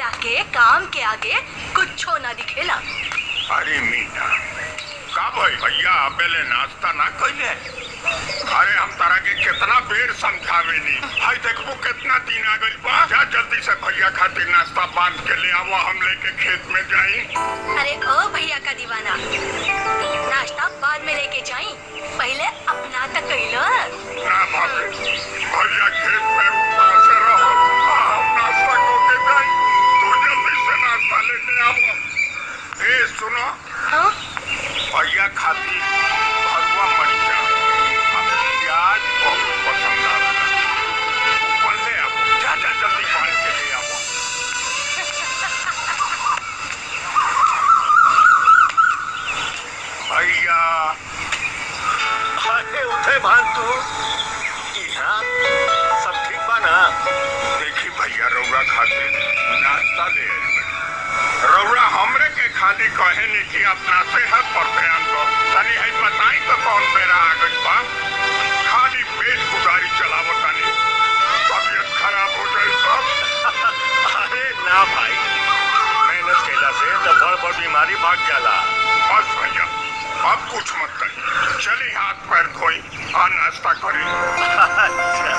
जेकरा के काम के आगे कुछो ना दिखेला। अरे मीना का भाई भैया अबेले नाश्ता ना कइले? अरे हम तारा के कितना बेर समझावेनी, हाय देखबो कितना दिन आ गइल बा। जा जल्दी से भैया खातिर नाश्ता बांध के ले आवो, हम लेके खेत में जाई। अरे ओ भैया का दीवाना, नाश्ता बाद में लेके जाई, पहले अपना तक कइलो। ना भाभी, भैया खेत में ऊपर से रहो, हम नाश्ता करके जाई। तू जल्दी से नाश्ता लेके आवो। ए सुनो, हाँ? भैया खातिर भरुआ मरीचा प्याज बहुत पसंद आवेला, ऊपर ले आवो। जा जा जल्दी बांध के ले आवो। भैया अरे उठे भान तू यहाँ सब ठीक बा ना? देखी भैया रौरा खातिर नाश्ता ले आइल बानी। रौरा हमरे के खाली कहे नहीं कि अपना सेहत पर ध्यान दो। तनी है बताई तो कौन बेरा आ गइल बा? खाली पेट गुजारी चलावो तनी, तबीयत खराब हो जाए तो। अरे ना भाई, मेहनत कैला से तो बड़ बड़ बीमारी भाग जाला। बस भैया अब कुछ मत कही, चली हाथ पैर धोई आ नाश्ता करी। अच्छा